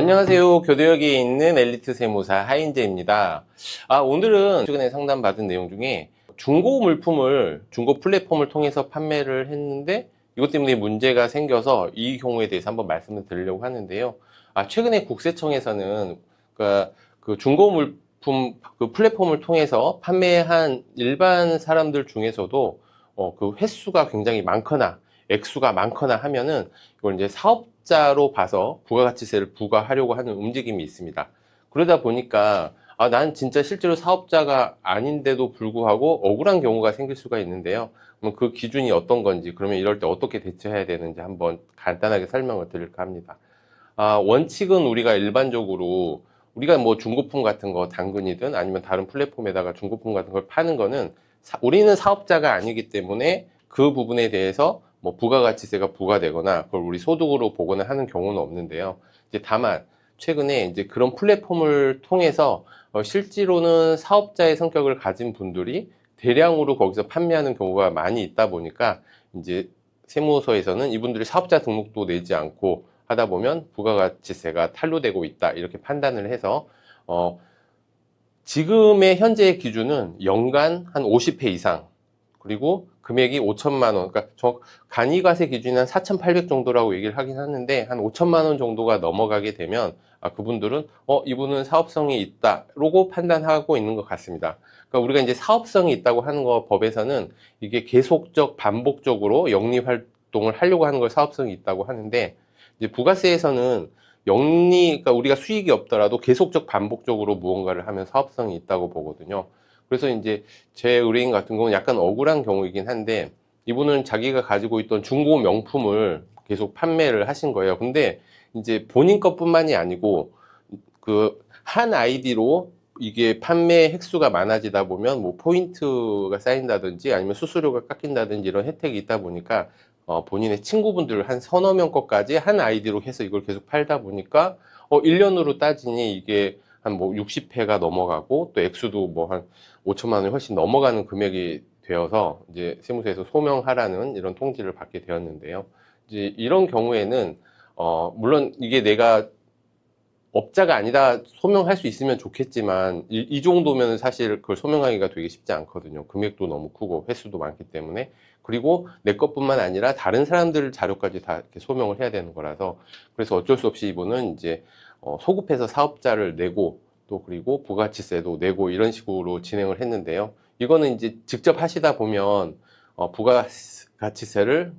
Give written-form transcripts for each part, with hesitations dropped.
안녕하세요. 교대역에 있는 엘리트 세무사 하인재입니다. 오늘은 최근에 상담받은 내용 중에 중고 물품을 중고 플랫폼을 통해서 판매를 했는데 이것 때문에 문제가 생겨서 이 경우에 대해서 한번 말씀을 드리려고 하는데요. 최근에 국세청에서는 그 중고 물품 그 플랫폼을 통해서 판매한 일반 사람들 중에서도 그 횟수가 굉장히 많거나 액수가 많거나 하면은 이걸 이제 사업자로 봐서 부가가치세를 부과하려고 하는 움직임이 있습니다. 그러다 보니까 난 진짜 실제로 사업자가 아닌데도 불구하고 억울한 경우가 생길 수가 있는데요. 그럼 그 기준이 어떤 건지, 그러면 이럴 때 어떻게 대처해야 되는지 한번 간단하게 설명을 드릴까 합니다. 원칙은 우리가 일반적으로 우리가 뭐 중고품 같은 거 당근이든 아니면 다른 플랫폼에다가 중고품 같은 걸 파는 거는 우리는 사업자가 아니기 때문에 그 부분에 대해서 뭐 부가가치세가 부과되거나 그걸 우리 소득으로 보거나 하는 경우는 없는데요. 이제 다만 최근에 이제 그런 플랫폼을 통해서 실제로는 사업자의 성격을 가진 분들이 대량으로 거기서 판매하는 경우가 많이 있다 보니까 이제 세무서에서는 이분들이 사업자 등록도 내지 않고 하다 보면 부가가치세가 탄로되고 있다 이렇게 판단을 해서 지금의 현재의 기준은 연간 한 50회 이상 그리고 금액이 5천만 원, 그러니까 간이과세 기준이 한 4,800 정도라고 얘기를 하긴 하는데 한 5천만 원 정도가 넘어가게 되면 그분들은 이분은 사업성이 있다라고 판단하고 있는 것 같습니다. 그러니까 우리가 이제 사업성이 있다고 하는 거 법에서는 이게 계속적 반복적으로 영리 활동을 하려고 하는 걸 사업성이 있다고 하는데 이제 부가세에서는 그러니까 우리가 수익이 없더라도 계속적 반복적으로 무언가를 하면 사업성이 있다고 보거든요. 그래서 이제 제 의뢰인 같은 경우는 약간 억울한 경우이긴 한데 이분은 자기가 가지고 있던 중고 명품을 계속 판매를 하신 거예요. 근데 이제 본인 것뿐만이 아니고 그 한 아이디로 이게 판매 횟수가 많아지다 보면 뭐 포인트가 쌓인다든지 아니면 수수료가 깎인다든지 이런 혜택이 있다 보니까 본인의 친구분들 한 서너 명 것까지 한 아이디로 해서 이걸 계속 팔다 보니까 1년으로 따지니 이게 한 뭐 60회가 넘어가고 또 액수도 뭐 한 5천만 원이 훨씬 넘어가는 금액이 되어서 이제 세무서에서 소명하라는 이런 통지를 받게 되었는데요. 이제 이런 경우에는 물론 이게 내가 업자가 아니다 소명할 수 있으면 좋겠지만 이 정도면 사실 그걸 소명하기가 되게 쉽지 않거든요. 금액도 너무 크고 횟수도 많기 때문에. 그리고 내 것뿐만 아니라 다른 사람들 자료까지 다 이렇게 소명을 해야 되는 거라서 그래서 어쩔 수 없이 이분은 이제 소급해서 사업자를 내고 또 그리고 부가가치세도 내고 이런 식으로 진행을 했는데요. 이거는 이제 직접 하시다 보면 부가가치세를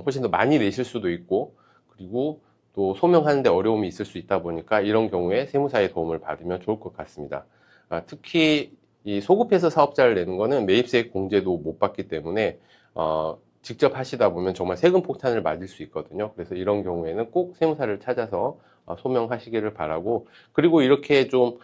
훨씬 더 많이 내실 수도 있고 그리고 또 소명하는데 어려움이 있을 수 있다 보니까 이런 경우에 세무사의 도움을 받으면 좋을 것 같습니다. 특히 이 소급해서 사업자를 내는 거는 매입세액 공제도 못 받기 때문에 직접 하시다 보면 정말 세금 폭탄을 맞을 수 있거든요. 그래서 이런 경우에는 꼭 세무사를 찾아서 소명하시기를 바라고 그리고 이렇게 좀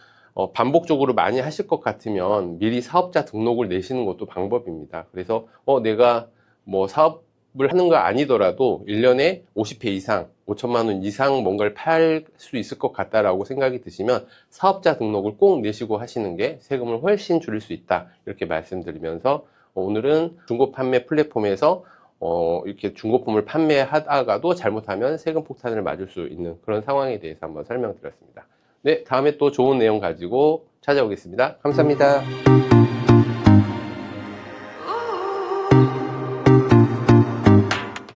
반복적으로 많이 하실 것 같으면 미리 사업자 등록을 내시는 것도 방법입니다. 그래서 내가 뭐 사업을 하는 거 아니더라도 1년에 50회 이상 5천만 원 이상 뭔가를 팔 수 있을 것 같다라고 생각이 드시면 사업자 등록을 꼭 내시고 하시는 게 세금을 훨씬 줄일 수 있다 이렇게 말씀드리면서 오늘은 중고 판매 플랫폼에서 이렇게 중고품을 판매하다가도 잘못하면 세금 폭탄을 맞을 수 있는 그런 상황에 대해서 한번 설명드렸습니다. 네, 다음에 또 좋은 내용 가지고 찾아오겠습니다. 감사합니다.